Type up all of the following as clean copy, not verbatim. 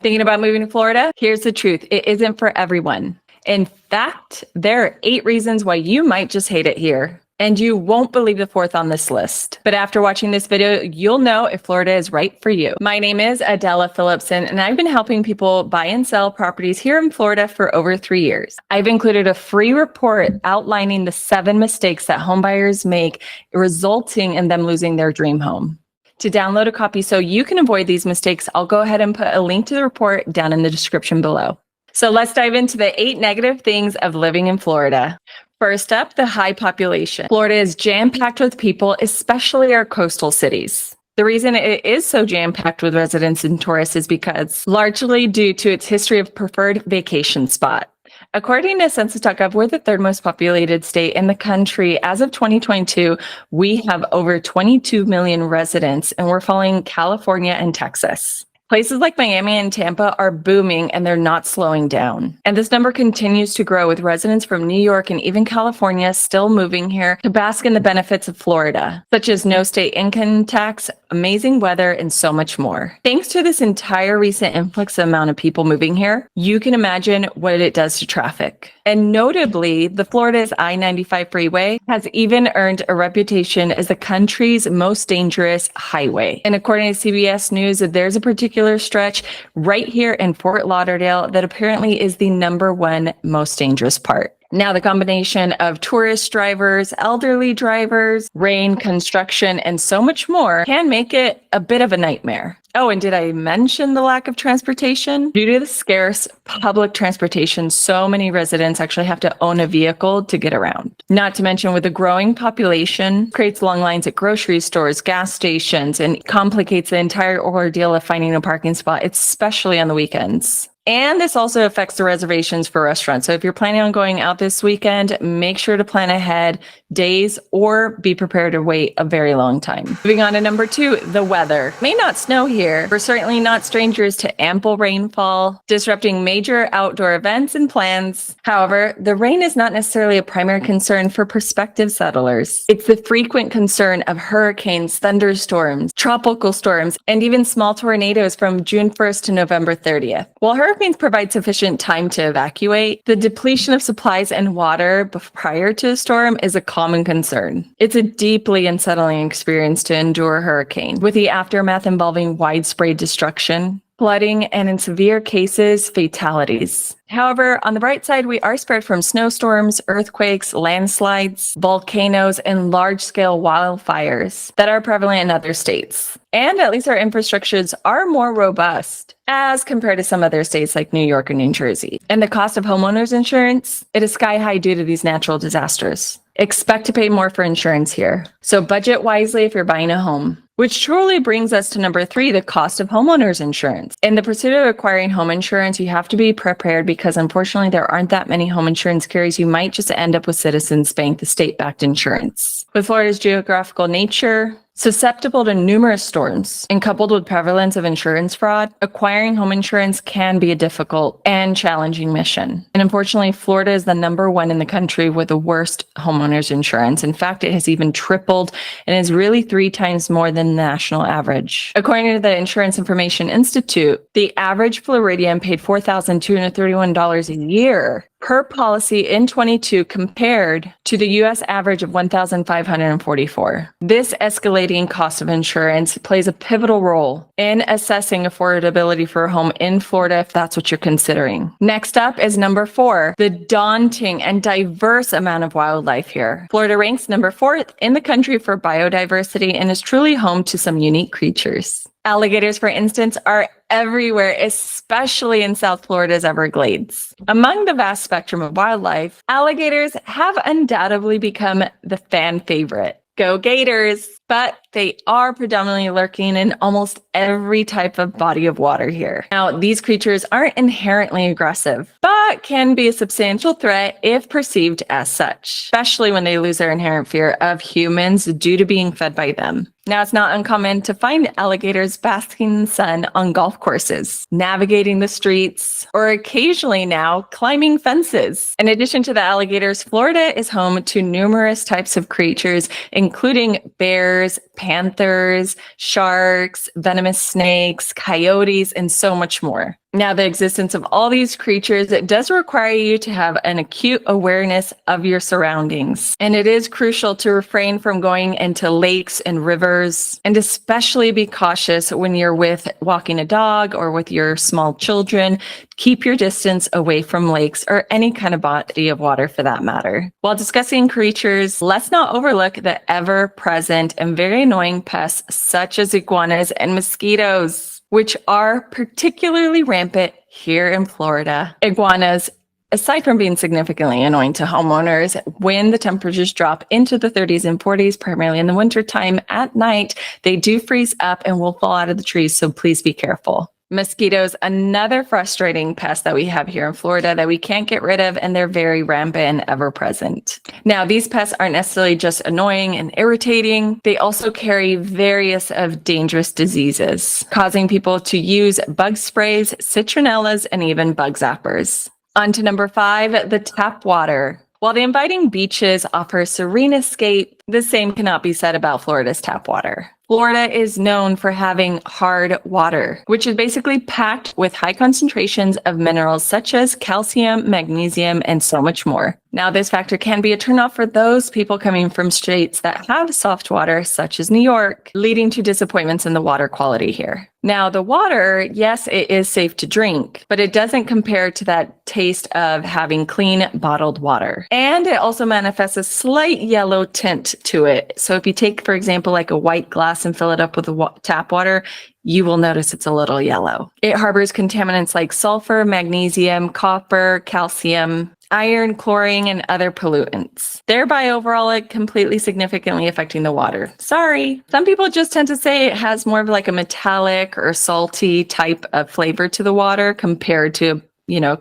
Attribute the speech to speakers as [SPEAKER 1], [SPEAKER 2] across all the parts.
[SPEAKER 1] Thinking about moving to Florida? Here's the truth. It isn't for everyone. In fact, there are 8 reasons why you might just hate it here. And you won't believe the 4th on this list. But after watching this video, you'll know if Florida is right for you. My name is Adela Philipson, and I've been helping people buy and sell properties here in Florida for over 3 years. I've included a free report outlining the 7 mistakes that homebuyers make, resulting in them losing their dream home. To download a copy so you can avoid these mistakes, I'll go ahead and put a link to the report down in the description below. So let's dive into the 8 negative things of living in Florida. First up, the high population. Florida is jam-packed with people, especially our coastal cities. The reason it is so jam-packed with residents and tourists is because largely due to its history of preferred vacation spot. According to Census.gov, we're the 3rd most populated state in the country. As of 2022, we have over 22 million residents, and we're following California and Texas. Places like Miami and Tampa are booming, and they're not slowing down. And this number continues to grow, with residents from New York and even California still moving here to bask in the benefits of Florida, such as no state income tax, amazing weather, and so much more. Thanks to this entire recent influx amount of people moving here, you can imagine what it does to traffic. And notably, the Florida's I-95 freeway has even earned a reputation as the country's most dangerous highway. And according to CBS News, there's a particular stretch right here in Fort Lauderdale that apparently is the #1 most dangerous part. Now, the combination of tourist drivers, elderly drivers, rain, construction, and so much more can make it a bit of a nightmare. Oh, and did I mention the lack of transportation? Due to the scarce public transportation, so many residents actually have to own a vehicle to get around. Not to mention, with a growing population, creates long lines at grocery stores, gas stations, and complicates the entire ordeal of finding a parking spot, especially on the weekends. And this also affects the reservations for restaurants. So if you're planning on going out this weekend, make sure to plan ahead days or be prepared to wait a very long time. Moving on to number 2, the weather. It may not snow here. We're certainly not strangers to ample rainfall, disrupting major outdoor events and plans. However, the rain is not necessarily a primary concern for prospective settlers. It's the frequent concern of hurricanes, thunderstorms, tropical storms, and even small tornadoes from June 1st to November 30th. While hurricanes provide sufficient time to evacuate, the depletion of supplies and water prior to a storm is a common concern. It's a deeply unsettling experience to endure a hurricane, with the aftermath involving widespread destruction, flooding, and in severe cases, fatalities. However, on the bright side, we are spared from snowstorms, earthquakes, landslides, volcanoes, and large-scale wildfires that are prevalent in other states. And at least our infrastructures are more robust as compared to some other states like New York and New Jersey. And the cost of homeowners insurance, it is sky high due to these natural disasters. Expect to pay more for insurance here. So budget wisely if you're buying a home. Which truly brings us to number 3, the cost of homeowners insurance. In the pursuit of acquiring home insurance, you have to be prepared because unfortunately there aren't that many home insurance carriers. You might just end up with Citizens Bank, the state-backed insurance. With Florida's geographical nature, susceptible to numerous storms, and coupled with prevalence of insurance fraud, acquiring home insurance can be a difficult and challenging mission. And unfortunately, Florida is the #1 in the country with the worst homeowners insurance. In fact, it has even tripled and is really 3 times more than the national average. According to the Insurance Information Institute, the average Floridian paid $4,231 a year per policy in 22 compared to the U.S. average of $1,544. This escalating cost of insurance plays a pivotal role in assessing affordability for a home in Florida if that's what you're considering. Next up is number 4, the daunting and diverse amount of wildlife here. Florida ranks number 4th in the country for biodiversity and is truly home to some unique creatures. Alligators, for instance, are everywhere, especially in South Florida's Everglades. Among the vast spectrum of wildlife, alligators have undoubtedly become the fan favorite. Go Gators! But they are predominantly lurking in almost every type of body of water here. Now, these creatures aren't inherently aggressive, but can be a substantial threat if perceived as such, especially when they lose their inherent fear of humans due to being fed by them. Now, it's not uncommon to find alligators basking in the sun on golf courses, navigating the streets, or occasionally now climbing fences. In addition to the alligators, Florida is home to numerous types of creatures, including bears, panthers, sharks, venomous snakes, coyotes, and so much more. Now, the existence of all these creatures, it does require you to have an acute awareness of your surroundings. And it is crucial to refrain from going into lakes and rivers, and especially be cautious when you're walking a dog or with your small children. Keep your distance away from lakes or any kind of body of water for that matter. While discussing creatures, let's not overlook the ever-present and very annoying pests such as iguanas and mosquitoes, which are particularly rampant here in Florida. Iguanas, aside from being significantly annoying to homeowners, when the temperatures drop into the 30s and 40s, primarily in the wintertime at night, they do freeze up and will fall out of the trees, so please be careful. Mosquitoes, another frustrating pest that we have here in Florida that we can't get rid of, and they're very rampant and ever present. Now, these pests aren't necessarily just annoying and irritating. They also carry various of dangerous diseases, causing people to use bug sprays, citronellas, and even bug zappers. On to number 5, the tap water. While the inviting beaches offer a serene escape, the same cannot be said about Florida's tap water. Florida is known for having hard water, which is basically packed with high concentrations of minerals such as calcium, magnesium, and so much more. Now, this factor can be a turnoff for those people coming from states that have soft water, such as New York, leading to disappointments in the water quality here. Now, the water, yes, it is safe to drink, but it doesn't compare to that taste of having clean bottled water. And it also manifests a slight yellow tint to it. So if you take, for example, like a white glass and fill it up with tap water, you will notice it's a little yellow. It harbors contaminants like sulfur, magnesium, copper, calcium, iron, chlorine, and other pollutants, thereby overall completely significantly affecting the water. Sorry. Some people just tend to say it has more of like a metallic or salty type of flavor to the water compared to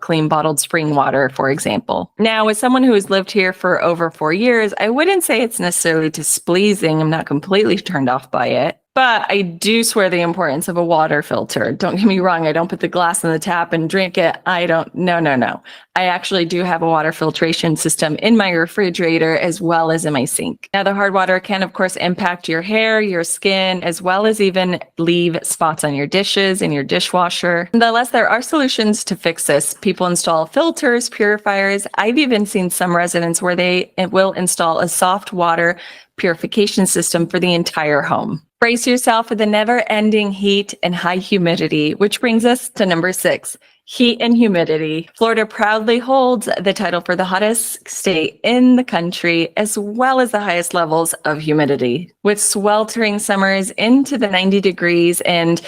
[SPEAKER 1] clean bottled spring water, for example. Now, as someone who has lived here for over 4 years, I wouldn't say it's necessarily displeasing. I'm not completely turned off by it. But I do swear the importance of a water filter. Don't get me wrong. I don't put the glass in the tap and drink it. No. I actually do have a water filtration system in my refrigerator as well as in my sink. Now, the hard water can, of course, impact your hair, your skin, as well as even leave spots on your dishes and your dishwasher. Nonetheless, there are solutions to fix this. People install filters, purifiers. I've even seen some residents where they will install a soft water purification system for the entire home. Brace yourself for the never-ending heat and high humidity, which brings us to number 6, heat and humidity. Florida proudly holds the title for the hottest state in the country, as well as the highest levels of humidity, with sweltering summers into the 90 degrees, and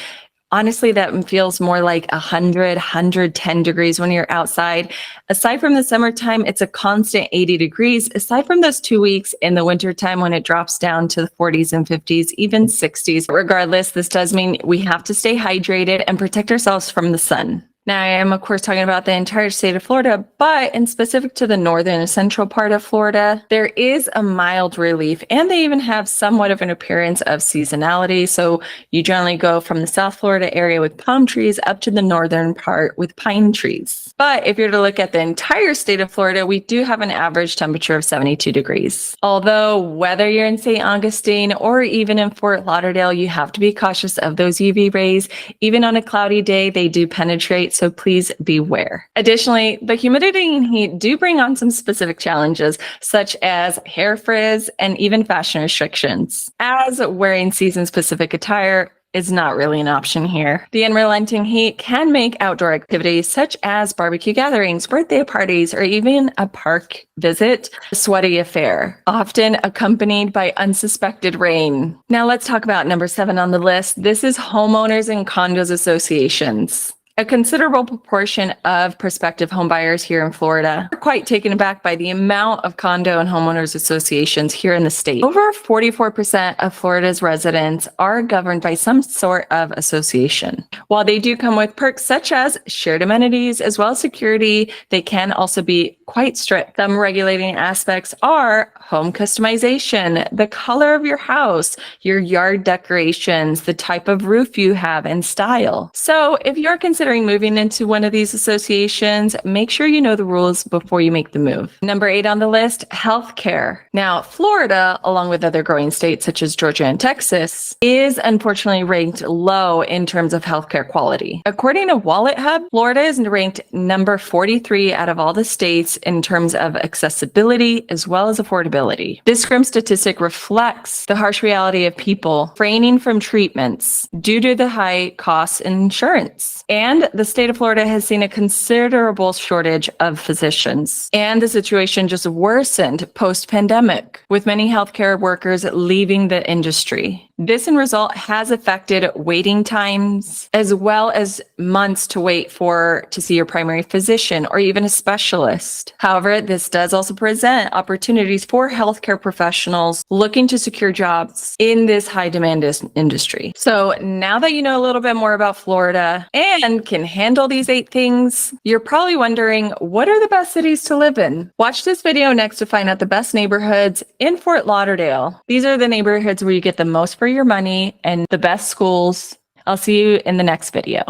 [SPEAKER 1] honestly, that feels more like 110 degrees when you're outside. Aside from the summertime, it's a constant 80 degrees. Aside from those 2 weeks in the wintertime when it drops down to the 40s and 50s, even 60s. Regardless, this does mean we have to stay hydrated and protect ourselves from the sun. Now, I am, of course, talking about the entire state of Florida, but in specific to the northern and central part of Florida, there is a mild relief, and they even have somewhat of an appearance of seasonality. So you generally go from the South Florida area with palm trees up to the northern part with pine trees. But if you're to look at the entire state of Florida, we do have an average temperature of 72 degrees. Although whether you're in St. Augustine or even in Fort Lauderdale, you have to be cautious of those UV rays. Even on a cloudy day, they do penetrate. So please beware. Additionally, the humidity and heat do bring on some specific challenges, such as hair frizz and even fashion restrictions, as wearing season-specific attire is not really an option here. The unrelenting heat can make outdoor activities such as barbecue gatherings, birthday parties, or even a park visit a sweaty affair, often accompanied by unsuspected rain. Now let's talk about number 7 on the list. This is homeowners and condos associations. A considerable proportion of prospective homebuyers here in Florida are quite taken aback by the amount of condo and homeowners associations here in the state. Over 44% of Florida's residents are governed by some sort of association. While they do come with perks such as shared amenities as well as security, they can also be quite strict. Some regulating aspects are home customization, the color of your house, your yard decorations, the type of roof you have, and style. So if you're considering considering moving into one of these associations, make sure you know the rules before you make the move. Number 8 on the list, healthcare. Now, Florida, along with other growing states such as Georgia and Texas, is unfortunately ranked low in terms of healthcare quality. According to Wallet Hub, Florida is ranked number 43 out of all the states in terms of accessibility as well as affordability. This grim statistic reflects the harsh reality of people refraining from treatments due to the high costs in insurance. And the state of Florida has seen a considerable shortage of physicians. And the situation just worsened post-pandemic, with many healthcare workers leaving the industry. This end result has affected waiting times as well as months to wait to see your primary physician or even a specialist. However, this does also present opportunities for healthcare professionals looking to secure jobs in this high demand industry. So now that you know a little bit more about Florida and can handle these 8 things, you're probably wondering, what are the best cities to live in? Watch this video next to find out the best neighborhoods in Fort Lauderdale. These are the neighborhoods where you get the most for your money and the best schools. I'll see you in the next video.